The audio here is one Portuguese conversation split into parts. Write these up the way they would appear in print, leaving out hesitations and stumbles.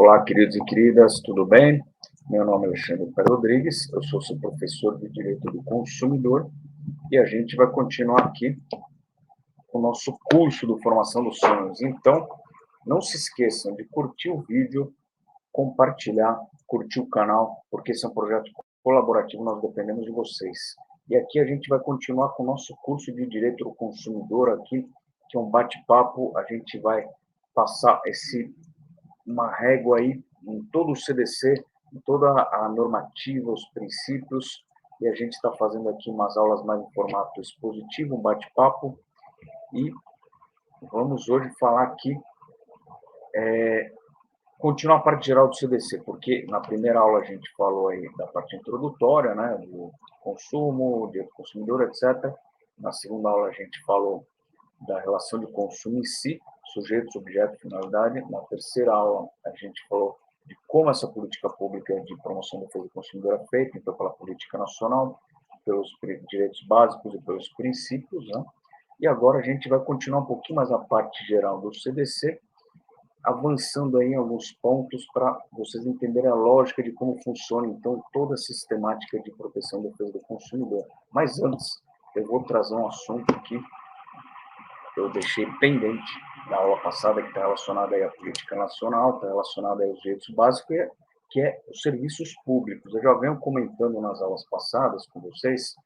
Olá, queridos e queridas, tudo bem? Meu nome é Alexandre Rodrigues, eu sou seu professor de Direito do Consumidor e a gente vai continuar aqui com o nosso curso do Formação dos Sonhos. Então, não se esqueçam de curtir o vídeo, compartilhar, curtir o canal, porque esse é um projeto colaborativo, nós dependemos de vocês. E aqui a gente vai continuar com o nosso curso de Direito do Consumidor aqui, que é um bate-papo, a gente vai passar uma régua aí em todo o CDC, em toda a normativa, os princípios, e a gente está fazendo aqui umas aulas mais em formato expositivo, um bate-papo, e vamos hoje falar aqui, continuar a parte geral do CDC, porque na primeira aula a gente falou aí da parte introdutória, né, do consumo, direito do consumidor, etc. Na segunda aula a gente falou da relação de consumo em si, sujeitos, objeto, finalidade. Na terceira aula, a gente falou de como essa política pública de promoção da defesa do consumidor é feita, então pela política nacional, pelos direitos básicos e pelos princípios, né? E agora a gente vai continuar um pouquinho mais a parte geral do CDC, avançando aí em alguns pontos para vocês entenderem a lógica de como funciona, então, toda a sistemática de proteção e defesa do consumidor. Mas antes, eu vou trazer um assunto aqui eu deixei pendente da aula passada, que está relacionada aí à política nacional, está relacionada aí aos direitos básicos, que é os serviços públicos. Eu já venho comentando nas aulas passadas com vocês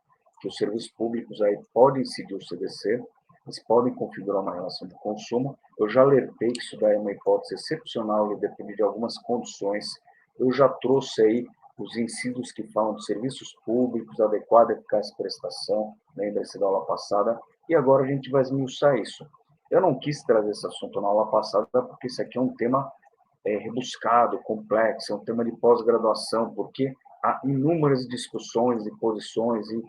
que os serviços públicos aí podem incidir o CDC, eles podem configurar uma relação de consumo. Eu já alertei que isso daí é uma hipótese excepcional e depende de algumas condições. Eu já trouxe aí os incisos que falam de serviços públicos, adequada e eficaz prestação, lembra-se da aula passada, e agora a gente vai esmiuçar isso. Eu não quis trazer esse assunto na aula passada, porque isso aqui é um tema rebuscado, complexo, é um tema de pós-graduação, porque há inúmeras discussões e posições e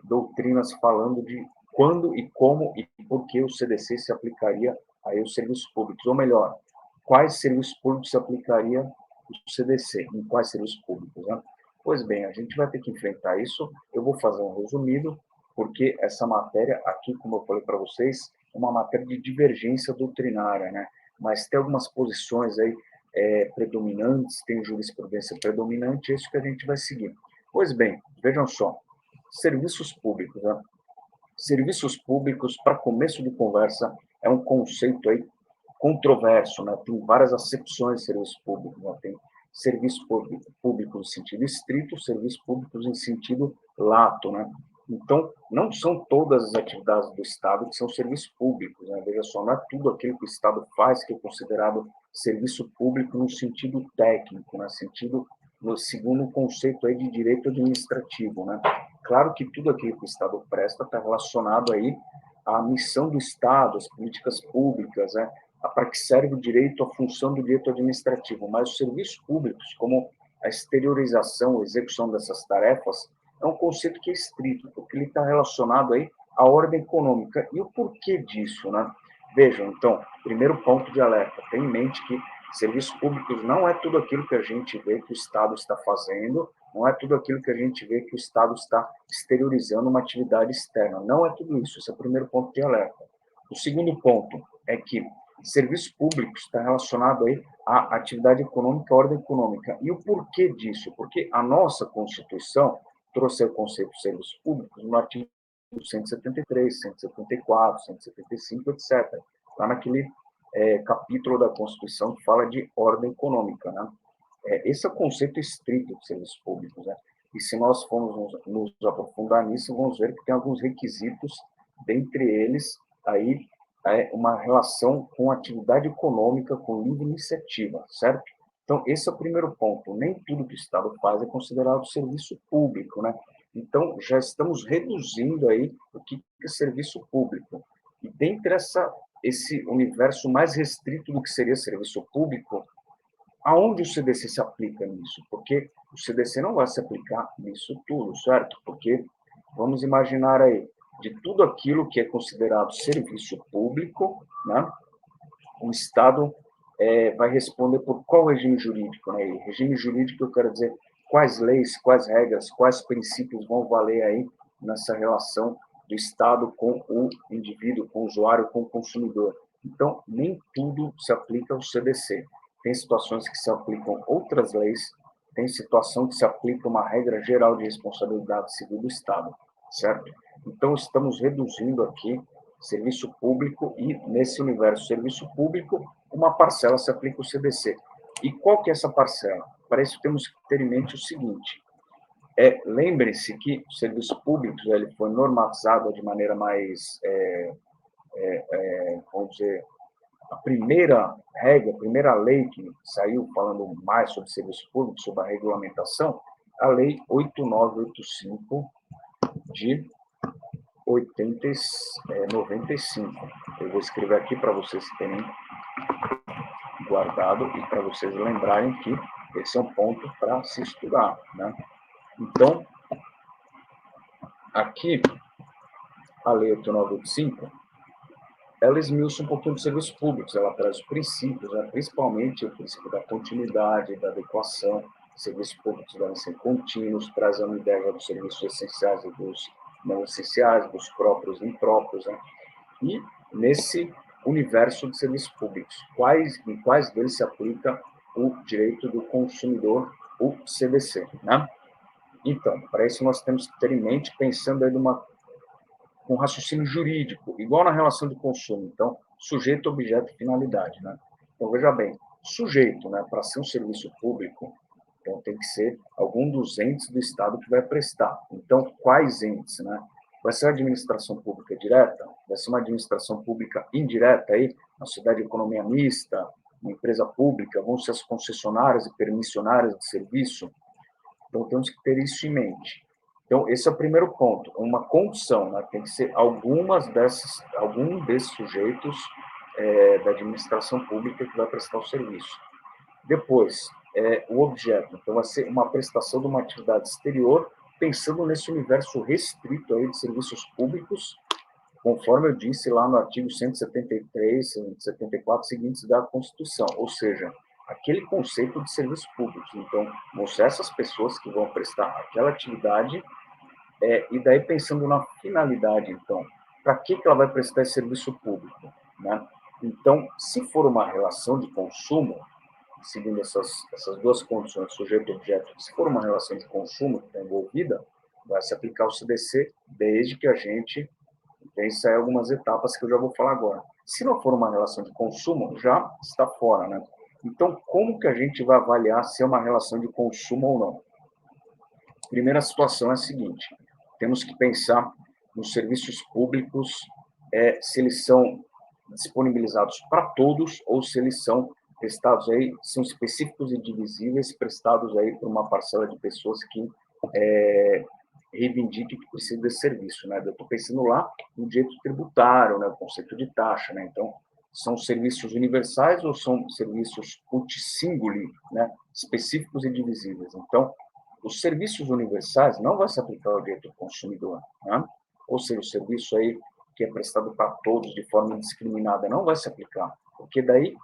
doutrinas falando de quando e como e por que o CDC se aplicaria aí aos serviços públicos, ou melhor, quais serviços públicos se aplicaria o CDC, em quais serviços públicos, né? Pois bem, a gente vai ter que enfrentar isso, eu vou fazer um resumido, porque essa matéria aqui, como eu falei para vocês, é uma matéria de divergência doutrinária, né? Mas tem algumas posições aí predominantes, tem jurisprudência predominante, é isso que a gente vai seguir. Pois bem, vejam só, serviços públicos, né? Serviços públicos, para começo de conversa, é um conceito aí controverso, né? Tem várias acepções de serviço público, né? Tem serviço público no sentido estrito, serviços públicos em sentido lato, né? Então, não são todas as atividades do Estado que são serviços públicos, né? Veja só, não é tudo aquilo que o Estado faz que é considerado serviço público no sentido técnico, né? Segundo o conceito aí de direito administrativo, né? Claro que tudo aquilo que o Estado presta está relacionado aí à missão do Estado, às políticas públicas, né? Para que serve o direito, a função do direito administrativo, mas os serviços públicos, como a exteriorização, a execução dessas tarefas, é um conceito que é estrito, porque ele está relacionado aí à ordem econômica. E o porquê disso, né? Vejam, então, primeiro ponto de alerta, tenha em mente que serviços públicos não é tudo aquilo que a gente vê que o Estado está fazendo, não é tudo aquilo que a gente vê que o Estado está exteriorizando uma atividade externa, não é tudo isso, esse é o primeiro ponto de alerta. O segundo ponto é que serviços públicos está relacionado aí à atividade econômica, à ordem econômica. E o porquê disso? Porque a nossa Constituição trouxe o conceito de serviços públicos no artigo 173, 174, 175, etc. Lá naquele capítulo da Constituição que fala de ordem econômica, né? Esse é o conceito estrito de serviços públicos, né? E se nós formos nos aprofundar nisso, vamos ver que tem alguns requisitos, dentre eles, aí, uma relação com atividade econômica, com livre iniciativa, certo? Então, esse é o primeiro ponto. Nem tudo que o Estado faz é considerado serviço público, né? Então, já estamos reduzindo aí o que é serviço público. E dentre esse universo mais restrito do que seria serviço público, aonde o CDC se aplica nisso? Porque o CDC não vai se aplicar nisso tudo, certo? Porque vamos imaginar aí, de tudo aquilo que é considerado serviço público, né? O Estado vai responder por qual regime jurídico, né? E regime jurídico, eu quero dizer, quais leis, quais regras, quais princípios vão valer aí nessa relação do Estado com o indivíduo, com o usuário, com o consumidor. Então, nem tudo se aplica ao CDC. tem situações que se aplicam outras leis, tem situação que se aplica uma regra geral de responsabilidade civil do Estado, certo? Então, estamos reduzindo aqui serviço público e, nesse universo serviço público, uma parcela se aplica o CDC. E qual que é essa parcela? Para isso, temos que ter em mente o seguinte, lembre-se que o serviço público ele foi normatizado de maneira mais, vamos dizer, a primeira regra, a primeira lei que saiu falando mais sobre serviço público, sobre a regulamentação, a Lei 8985 de 95. Eu vou escrever aqui para vocês terem guardado e para vocês lembrarem que esse é um ponto para se estudar, né? Então, aqui, a Lei 8985, ela esmiuça um pouquinho dos serviços públicos, ela traz os princípios, né? Principalmente o princípio da continuidade, da adequação, serviços públicos devem ser contínuos, traz a ideia dos serviços essenciais e dos não essenciais, dos próprios e impróprios, né? E nesse universo de serviços públicos, em quais deles se aplica o direito do consumidor, o CDC, né? Então, para isso nós temos que ter em mente, pensando aí com raciocínio jurídico, igual na relação de consumo. Então, sujeito, objeto e finalidade, né? Então, veja bem, sujeito, né, para ser um serviço público, então tem que ser algum dos entes do Estado que vai prestar. Então, quais entes, né? Vai ser a administração pública direta? Vai ser uma administração pública indireta aí, na sociedade de economia mista, uma empresa pública, vão ser as concessionárias e permissionárias de serviço? Então, temos que ter isso em mente. Então, esse é o primeiro ponto, uma condição, né? Tem que ser algum desses sujeitos da administração pública que vai prestar o serviço. Depois, o objeto, então vai ser uma prestação de uma atividade exterior, pensando nesse universo restrito aí de serviços públicos, conforme eu disse lá no artigo 173, 174 seguintes da Constituição, ou seja, aquele conceito de serviços públicos. Então, vão ser essas pessoas que vão prestar aquela atividade, e daí pensando na finalidade, então, para que ela vai prestar esse serviço público, né? Então, se for uma relação de consumo, seguindo essas duas condições, sujeito e objeto, se for uma relação de consumo que está envolvida, vai se aplicar o CDC, desde que a gente vença algumas etapas que eu já vou falar agora. Se não for uma relação de consumo, já está fora, né? Então, como que a gente vai avaliar se é uma relação de consumo ou não? Primeira situação é a seguinte, temos que pensar nos serviços públicos, se eles são disponibilizados para todos ou se eles são prestados aí, são específicos e divisíveis, prestados aí por uma parcela de pessoas que reivindique que precisa desse serviço, né? Eu estou pensando lá no direito tributário, né? O conceito de taxa, né? Então, são serviços universais ou são serviços ut singuli, né? Específicos e divisíveis. Então, os serviços universais não vai se aplicar ao direito do consumidor, né? Ou seja, o serviço aí que é prestado para todos de forma indiscriminada não vai se aplicar, porque daí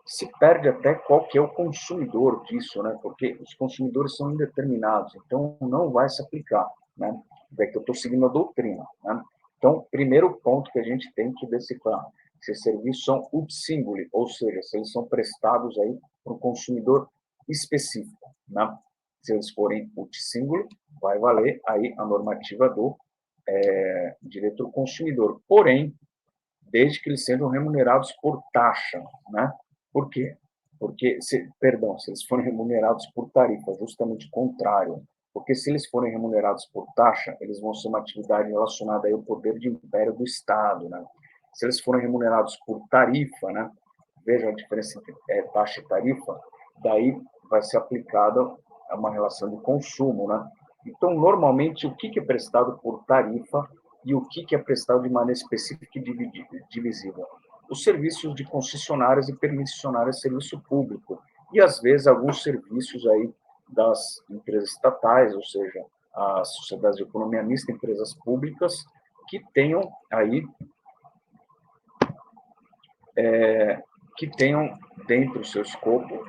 se perde até qual que é o consumidor disso, né? Porque os consumidores são indeterminados, então não vai se aplicar, né? É que eu estou seguindo a doutrina, né? Então, primeiro ponto que a gente tem que decifrar, se esses serviços são ut singuli, ou seja, se eles são prestados aí para um consumidor específico, né? Se eles forem ut singuli, vai valer aí a normativa do direito do consumidor. Porém, desde que eles sejam remunerados por taxa, né? Por quê? Porque, se eles forem remunerados por tarifa, justamente o contrário. Porque se eles forem remunerados por taxa, eles vão ser uma atividade relacionada aí ao poder de império do Estado, né? Se eles forem remunerados por tarifa, né? Veja a diferença entre taxa e tarifa, daí vai ser aplicada uma relação de consumo, né? Então, normalmente, o que é prestado por tarifa e o que é prestado de maneira específica e divisível? Os serviços de concessionárias e permissionárias de serviço público, e, às vezes, alguns serviços aí das empresas estatais, ou seja, as sociedades de economia mista, empresas públicas, que tenham aí, que tenham dentro do seu escopo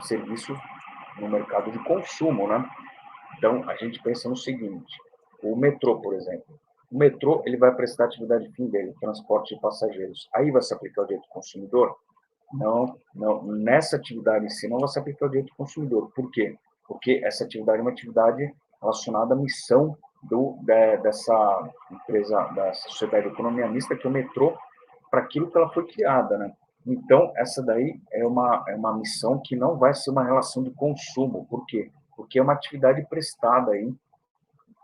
serviços no mercado de consumo, né? Então, a gente pensa no seguinte, o metrô, por exemplo. O metrô ele vai prestar atividade fim dele, transporte de passageiros. Aí vai se aplicar o direito do consumidor? nessa atividade em si não vai se aplicar o direito do consumidor. Por quê? Porque essa atividade é uma atividade relacionada à missão dessa empresa, dessa sociedade de economia mista, que é o metrô, para aquilo que ela foi criada, né? Então, essa daí é uma missão que não vai ser uma relação de consumo. Por quê? Porque é uma atividade prestada aí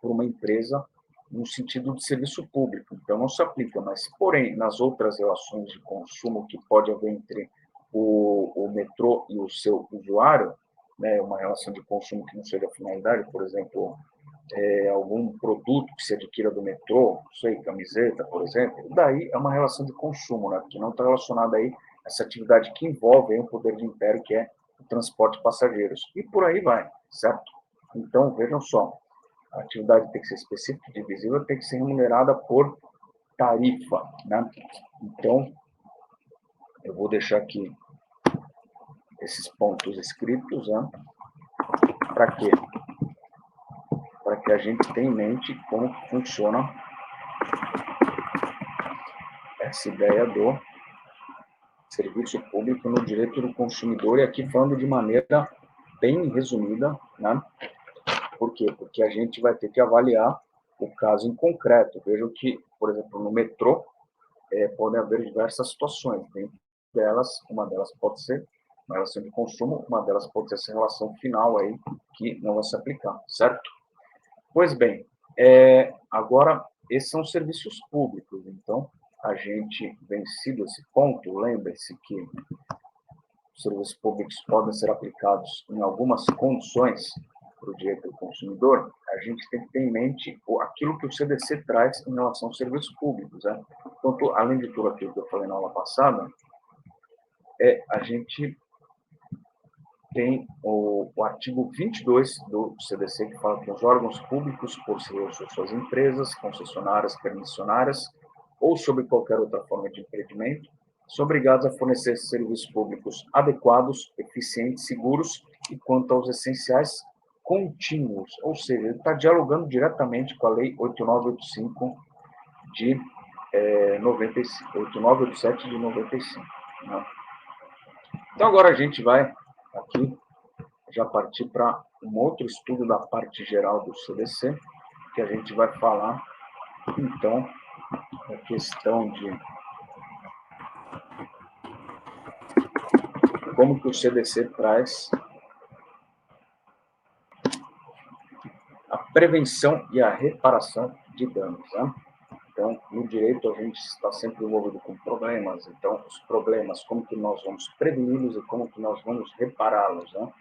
por uma empresa no sentido de serviço público. Então, não se aplica, mas, porém, nas outras relações de consumo que pode haver entre o metrô e o seu usuário, né, uma relação de consumo que não seja finalidade, por exemplo, algum produto que se adquira do metrô, não sei, camiseta, por exemplo, daí é uma relação de consumo, né, que não está relacionada aí a essa atividade que envolve aí um poder de império, que é o transporte de passageiros. E por aí vai, certo? Então, vejam só, a atividade tem que ser específica, divisível, tem que ser remunerada por tarifa, né? Então, eu vou deixar aqui esses pontos escritos, né? Para quê? Para que a gente tenha em mente como funciona essa ideia do serviço público no direito do consumidor, e aqui falando de maneira bem resumida, né? Por quê? Porque a gente vai ter que avaliar o caso em concreto. Vejam que, por exemplo, no metrô, podem haver diversas situações. Uma delas pode ser uma relação de consumo, uma delas pode ser essa relação final aí, que não vai se aplicar, certo? Pois bem, agora, esses são serviços públicos, então, a gente, vencido esse ponto, lembre-se que os serviços públicos podem ser aplicados em algumas condições para o direito do consumidor, a gente tem que ter em mente aquilo que o CDC traz em relação aos serviços públicos. Né? Então, além de tudo aquilo que eu falei na aula passada, a gente tem o artigo 22 do CDC, que fala que os órgãos públicos, por ser suas empresas, concessionárias, permissionárias, ou sob qualquer outra forma de empreendimento, são obrigados a fornecer serviços públicos adequados, eficientes, seguros e, quanto aos essenciais, contínuos. Ou seja, ele está dialogando diretamente com a Lei 8985 de 8987 de 95. Né? Então, agora a gente vai aqui já partir para um outro estudo da parte geral do CDC, que a gente vai falar, então, da questão de como que o CDC traz a prevenção e a reparação de danos. Né? Então, no direito, a gente está sempre envolvido com problemas. Então, os problemas, como que nós vamos preveni-los e como que nós vamos repará-los. Né?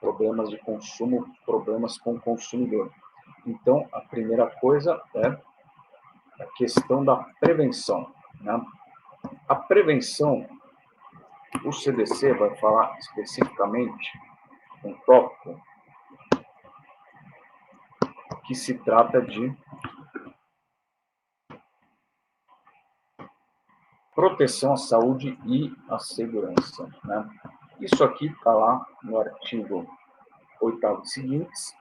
Problemas de consumo, problemas com o consumidor. Então, a primeira coisa é a questão da prevenção. Né? A prevenção, o CDC vai falar especificamente um tópico que se trata de proteção à saúde e à segurança. Né? Isso aqui está lá no artigo 8º seguintes,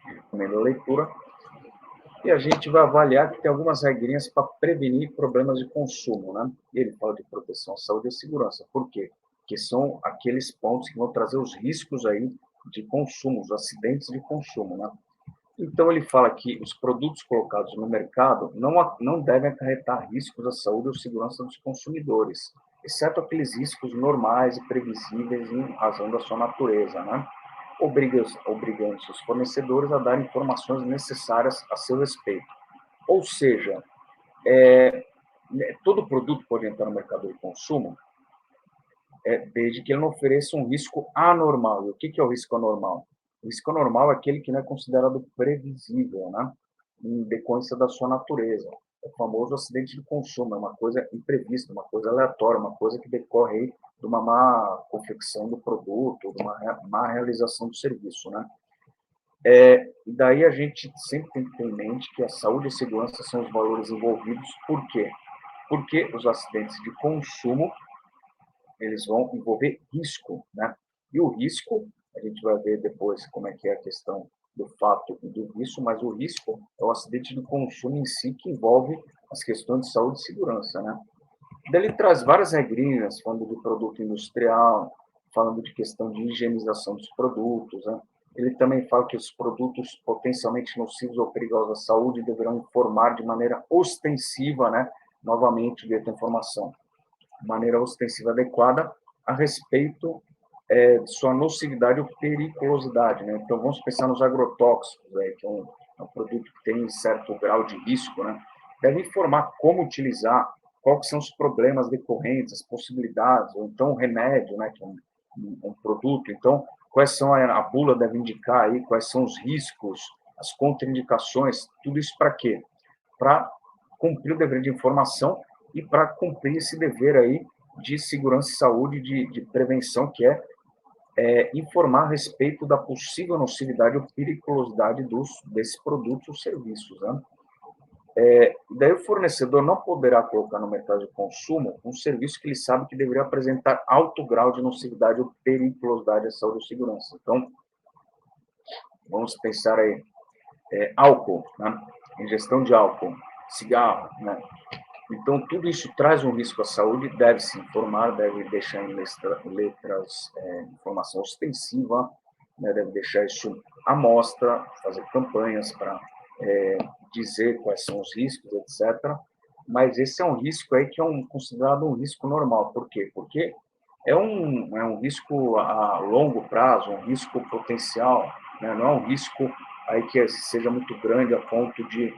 recomendo a leitura, e a gente vai avaliar que tem algumas regrinhas para prevenir problemas de consumo. Né? Ele fala de proteção à saúde e segurança. Por quê? Porque são aqueles pontos que vão trazer os riscos aí de consumo, os acidentes de consumo. Né? Então, ele fala que os produtos colocados no mercado não devem acarretar riscos à saúde ou segurança dos consumidores, exceto aqueles riscos normais e previsíveis em razão da sua natureza, né? Obrigando seus fornecedores a dar informações necessárias a seu respeito. Ou seja, todo produto pode entrar no mercado de consumo, desde que ele não ofereça um risco anormal. E o que é o risco anormal? O risco anormal é aquele que não é considerado previsível, né? Em decorrência da sua natureza. É o famoso acidente de consumo, é uma coisa imprevista, uma coisa aleatória, uma coisa que decorre aí de uma má confecção do produto, de uma má realização do serviço, né? E daí a gente sempre tem que ter em mente que a saúde e a segurança são os valores envolvidos. Por quê? Porque os acidentes de consumo eles vão envolver risco, né? E o risco, a gente vai ver depois como é que é a questão do fato e do risco, mas o risco é o acidente de consumo em si que envolve as questões de saúde e segurança, né? Daí ele traz várias regrinhas, falando de produto industrial, falando de questão de higienização dos produtos, né? Ele também fala que os produtos potencialmente nocivos ou perigosos à saúde deverão informar de maneira ostensiva, né? Novamente, dita informação, de maneira ostensiva adequada a respeito de sua nocividade ou periculosidade, né? Então, vamos pensar nos agrotóxicos, que é um produto que tem certo grau de risco, né? Deve informar como utilizar, quais são os problemas decorrentes, as possibilidades, ou então o remédio, né, que é um produto. Então, quais são, a bula deve indicar aí quais são os riscos, as contraindicações, tudo isso para quê? Para cumprir o dever de informação e para cumprir esse dever aí de segurança e saúde, de prevenção, que é informar a respeito da possível nocividade ou periculosidade desses produtos ou serviços, né? Daí o fornecedor não poderá colocar no mercado de consumo um serviço que ele sabe que deveria apresentar alto grau de nocividade ou periculosidade à saúde ou segurança. Então, vamos pensar aí, álcool, né? Ingestão de álcool, cigarro, né? Então, tudo isso traz um risco à saúde, deve se informar, deve deixar em letras, informação ostensiva, né, deve deixar isso à mostra, fazer campanhas para dizer quais são os riscos, etc. Mas esse é um risco aí que é considerado um risco normal. Por quê? Porque é um risco a longo prazo, um risco potencial, né? Não é um risco aí que seja muito grande a ponto de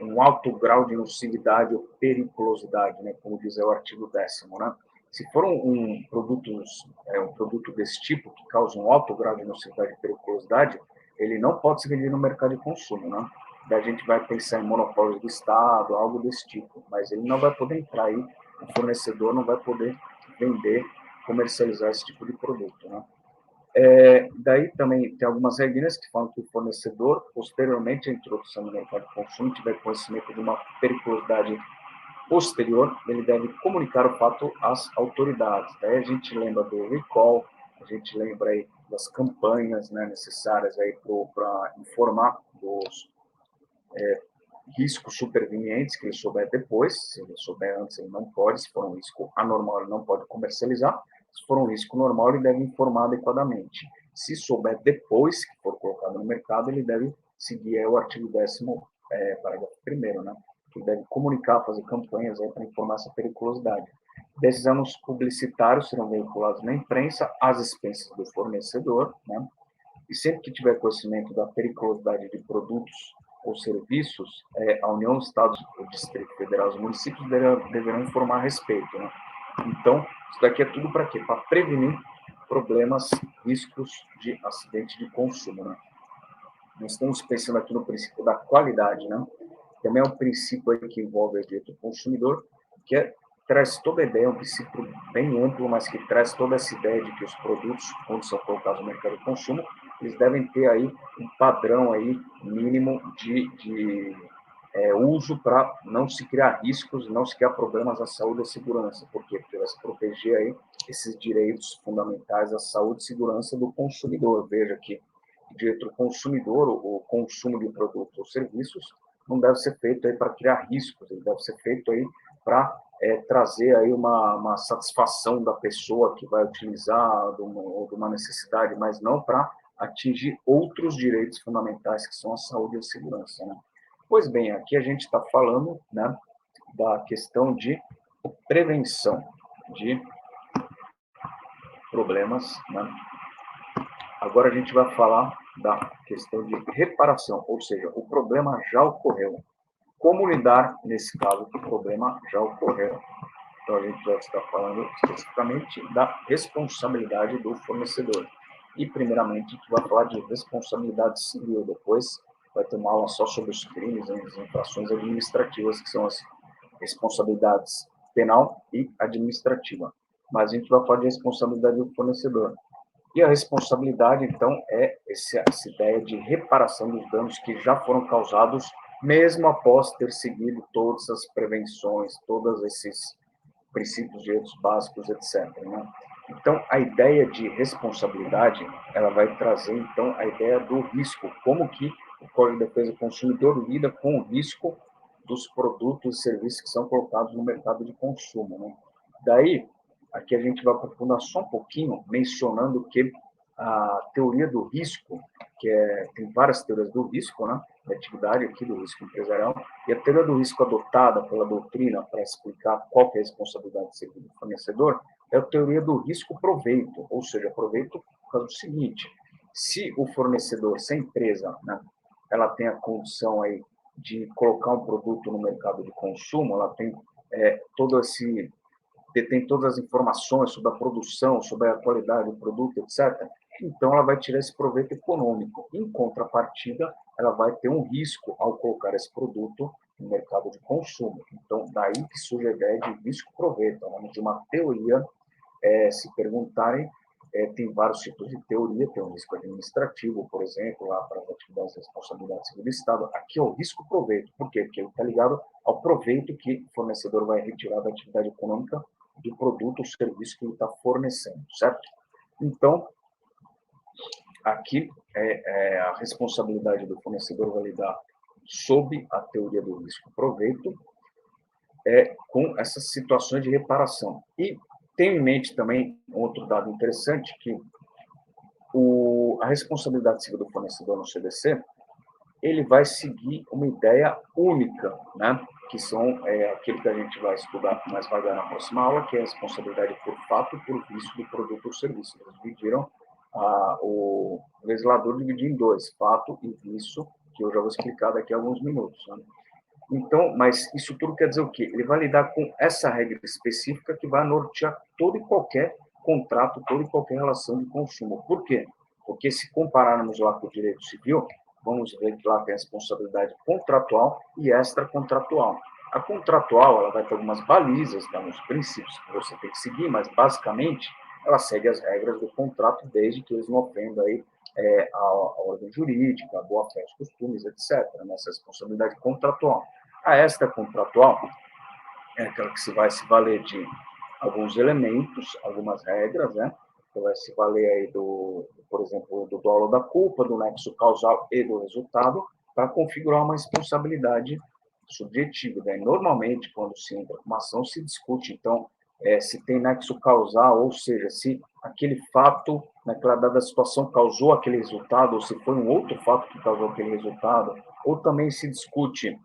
um alto grau de nocividade ou periculosidade, né, como diz o artigo 10º, né? Se for um produto desse tipo, que causa um alto grau de nocividade e periculosidade, ele não pode ser vendido no mercado de consumo, né? Daí a gente vai pensar em monopólio do Estado, algo desse tipo, mas ele não vai poder entrar aí, o fornecedor não vai poder vender, comercializar esse tipo de produto, né? Daí também tem algumas regras que falam que o fornecedor, posteriormente à introdução no mercado de consumo, tiver conhecimento de uma periculosidade posterior, ele deve comunicar o fato às autoridades. Daí a gente lembra do recall, a gente lembra aí das campanhas, né, necessárias aí para informar dos riscos supervenientes que ele souber depois. Se ele souber antes, ele não pode. Se for um risco anormal, ele não pode comercializar. Se for um risco normal, ele deve informar adequadamente. Se souber depois que for colocado no mercado, ele deve seguir o artigo 10º, parágrafo 1º, né? Que deve comunicar, fazer campanhas para informar essa periculosidade. Desses anos publicitários serão veiculados na imprensa às expensas do fornecedor, né? E sempre que tiver conhecimento da periculosidade de produtos ou serviços, a União, os Estados, o Distrito Federal, os municípios deverão informar a respeito, né? Então, isso daqui é tudo para quê? Para prevenir problemas, riscos de acidente de consumo, né? Nós estamos pensando aqui no princípio da qualidade, né? Também é um princípio aí que envolve o direito do consumidor, que traz toda a ideia, é um princípio bem amplo, mas que traz toda essa ideia de que os produtos, quando são colocados no mercado de consumo, eles devem ter aí um padrão aí mínimo de uso para não se criar riscos, não se criar problemas à saúde e à segurança. Por quê? Porque vai se proteger aí esses direitos fundamentais à saúde e segurança do consumidor. Veja que o direito do consumidor, o consumo de produtos ou serviços, não deve ser feito aí para criar riscos, ele deve ser feito aí para trazer aí uma satisfação da pessoa que vai utilizar de uma necessidade, mas não para atingir outros direitos fundamentais que são a saúde e a segurança, né? Pois bem, aqui a gente está falando, né, da questão de prevenção de problemas, né? Agora a gente vai falar da questão de reparação, ou seja, o problema já ocorreu. Como lidar nesse caso que o problema já ocorreu? Então a gente vai estar falando especificamente da responsabilidade do fornecedor. E primeiramente a gente vai falar de responsabilidade civil, depois vai ter uma aula só sobre os crimes e as infrações administrativas, que são as responsabilidades penal e administrativa. Mas a gente vai falar de responsabilidade do fornecedor. E a responsabilidade, então, é essa ideia de reparação dos danos que já foram causados, mesmo após ter seguido todas as prevenções, todos esses princípios, direitos básicos, etc., né? Então, a ideia de responsabilidade, ela vai trazer, então, a ideia do risco, como que o Código de Defesa do Consumidor lida com o risco dos produtos e serviços que são colocados no mercado de consumo, né? Daí, aqui a gente vai aprofundar só um pouquinho, mencionando que a teoria do risco, tem várias teorias do risco, né? Da atividade aqui do risco empresarial, e a teoria do risco adotada pela doutrina para explicar qual que é a responsabilidade civil do fornecedor é a teoria do risco-proveito, ou seja, proveito por causa do seguinte: se o fornecedor, se a empresa, né, ela tem a condição aí de colocar um produto no mercado de consumo, ela tem todo esse detém todas as informações sobre a produção, sobre a qualidade do produto, etc., então ela vai tirar esse proveito econômico. Em contrapartida, ela vai ter um risco ao colocar esse produto no mercado de consumo. Então, daí que surge a ideia de risco-proveito, de uma teoria. Se perguntarem, tem vários tipos de teoria, tem o risco administrativo, por exemplo, lá para as atividades de responsabilidade civil do Estado. Aqui é o risco-proveito. Por quê? Porque ele está ligado ao proveito que o fornecedor vai retirar da atividade econômica do produto ou serviço que ele está fornecendo, certo? Então, aqui a responsabilidade do fornecedor vai lidar sob a teoria do risco-proveito, com essas situações de reparação. E tenho em mente também outro dado interessante, que a responsabilidade civil do fornecedor no CDC, ele vai seguir uma ideia única, né? Que são aquilo que a gente vai estudar mais devagar na próxima aula, que é a responsabilidade por fato e por vício do produto ou serviço. Eles dividiram, o legislador dividiu em dois, fato e vício, que eu já vou explicar daqui a alguns minutos. Né? Então, mas isso tudo quer dizer o quê? Ele vai lidar com essa regra específica que vai nortear todo e qualquer contrato, toda e qualquer relação de consumo. Por quê? Porque se compararmos lá com o direito civil, vamos ver que lá tem a responsabilidade contratual e extracontratual. A contratual, ela vai ter algumas balizas, tá, nos princípios que você tem que seguir, mas basicamente ela segue as regras do contrato desde que eles não ofendam aí a ordem jurídica, a boa-fé, os costumes, etc. Nessa responsabilidade contratual. A extracontratual é aquela que se vai se valer de alguns elementos, algumas regras, né? Você vai se valer aí por exemplo, do dolo da culpa, do nexo causal e do resultado, para configurar uma responsabilidade subjetiva. Daí, normalmente, quando se entra com uma ação, se discute, então, se tem nexo causal, ou seja, se aquele fato, naquela dada situação, causou aquele resultado, ou se foi um outro fato que causou aquele resultado, ou também se discute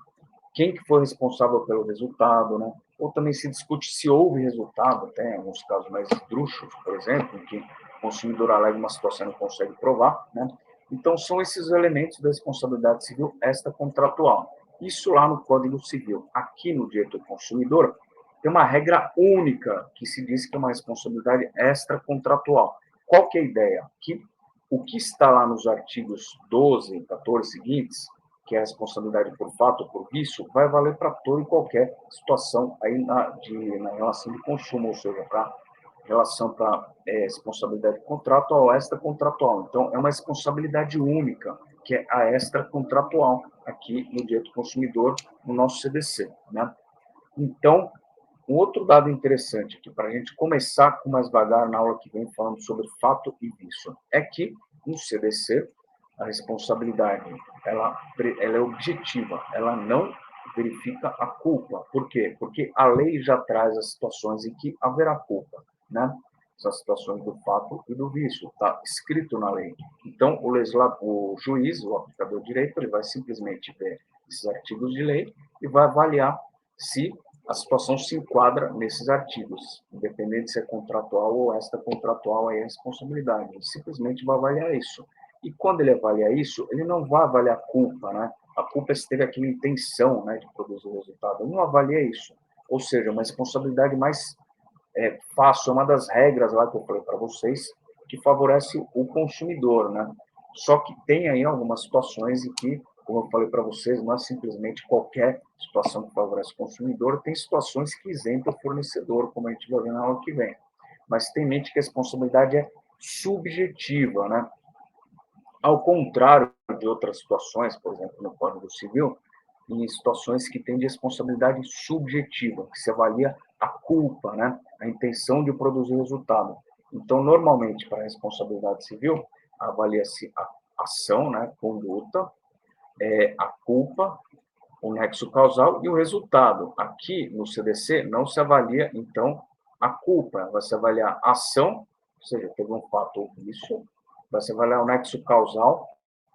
quem que foi responsável pelo resultado, né? Ou também se discute se houve resultado, tem alguns casos mais esdrúxulos, por exemplo, em que o consumidor alega uma situação e não consegue provar, né? Então, são esses elementos da responsabilidade civil extracontratual. Isso lá no Código Civil. Aqui no Direito do Consumidor, tem uma regra única que se diz que é uma responsabilidade extracontratual. Qual que é a ideia? Que o que está lá nos artigos 12 e 14 seguintes, que é a responsabilidade por fato ou por vício, vai valer para toda e qualquer situação aí na relação de consumo, ou seja, para relação para responsabilidade contratual ou extracontratual. Então, é uma responsabilidade única, que é a extracontratual, aqui no direito do consumidor, no nosso CDC. Né? Então, um outro dado interessante aqui, para a gente começar com mais devagar na aula que vem, falando sobre fato e vício, é que no CDC, a responsabilidade ela é objetiva, ela não verifica a culpa. Por quê? Porque a lei já traz as situações em que haverá culpa, né? Essas situações do fato e do vício, está escrito na lei. Então, o juiz, o aplicador de direito, ele vai simplesmente ver esses artigos de lei e vai avaliar se a situação se enquadra nesses artigos, independente se é contratual ou extracontratual, aí é a responsabilidade. Ele simplesmente vai avaliar isso. E quando ele avalia isso, ele não vai avaliar a culpa, né? A culpa é se teve aquela intenção, né, de produzir o resultado. Ele não avalia isso. Ou seja, uma responsabilidade mais fácil, é uma das regras lá que eu falei para vocês, que favorece o consumidor, né? Só que tem aí algumas situações em que, como eu falei para vocês, não é simplesmente qualquer situação que favorece o consumidor, tem situações que isentam o fornecedor, como a gente vai ver na aula que vem. Mas tem em mente que a responsabilidade é subjetiva, né? Ao contrário de outras situações, por exemplo, no Código Civil, em situações que têm de responsabilidade subjetiva, que se avalia a culpa, né? A intenção de produzir resultado. Então, normalmente, para a responsabilidade civil, avalia-se a ação, né? Conduta, a culpa o nexo causal e o resultado. Aqui no CDC não se avalia, então, a culpa, vai se avaliar a ação, ou seja, teve um fato ou vício, vai se avaliar o nexo causal,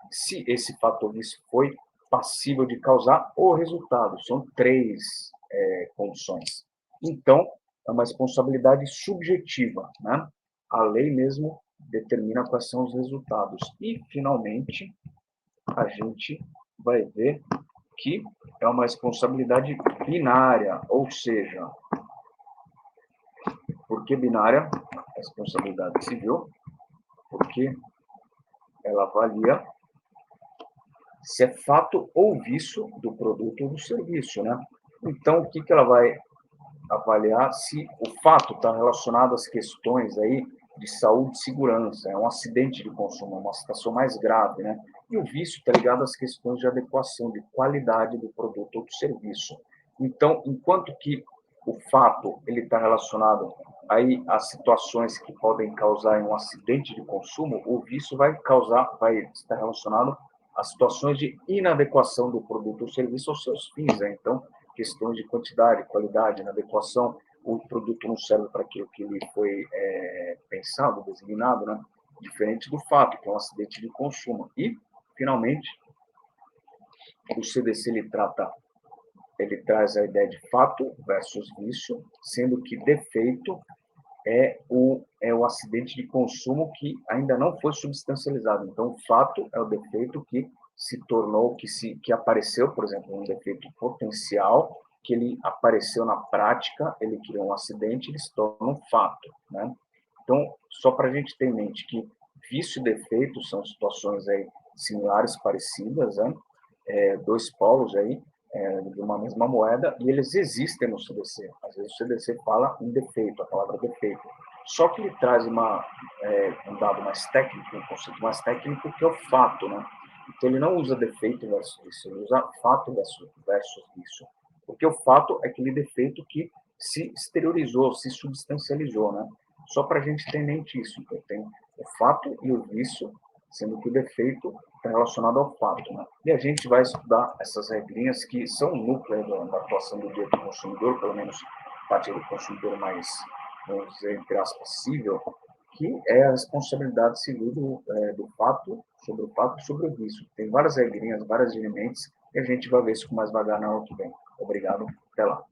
se esse fato ou vício foi passível de causar o resultado. São três condições. Então, é uma responsabilidade subjetiva, né? A lei mesmo determina quais são os resultados. E, finalmente, a gente vai ver que é uma responsabilidade binária, ou seja, por que binária? Responsabilidade civil, porque ela avalia se é fato ou vício do produto ou do serviço, né? Então, o que ela vai avaliar? Se o fato está relacionado às questões aí de saúde e segurança, é um acidente de consumo, é uma situação mais grave, né? E o vício está ligado às questões de adequação, de qualidade do produto ou do serviço. Então, enquanto que o fato ele está relacionado aí às situações que podem causar um acidente de consumo, o vício vai estar relacionado às situações de inadequação do produto ou serviço aos seus fins, né? Então, questões de quantidade, qualidade, inadequação, o produto não serve para aquilo que ele foi pensado, designado, né? Diferente do fato, que é um acidente de consumo. E, finalmente, o CDC ele traz a ideia de fato versus vício, sendo que defeito é o acidente de consumo que ainda não foi substancializado. Então, o fato é o defeito que se tornou, que apareceu, por exemplo, um defeito potencial, que ele apareceu na prática, ele criou um acidente, ele se torna um fato, né? Então, só para a gente ter em mente que vício e defeito são situações aí similares, parecidas, né? Dois polos aí, de uma mesma moeda, e eles existem no CDC. Às vezes o CDC fala em defeito, a palavra defeito. Só que ele traz um dado mais técnico, um conceito mais técnico, que é o fato, né? Então ele não usa defeito versus isso, ele usa fato versus isso. Porque o fato é aquele defeito que se exteriorizou, se substancializou, né? Só para a gente ter em mente isso. Então, tem o fato e o vício, sendo que o defeito está relacionado ao fato, né? E a gente vai estudar essas regrinhas que são o núcleo da atuação do direito do consumidor, pelo menos a parte do consumidor mais, vamos dizer, entre aspas, civil, que é a responsabilidade civil do fato e sobre o vício. Tem várias regrinhas, várias elementos, e a gente vai ver isso com mais vagar na aula que vem. Obrigado, até lá.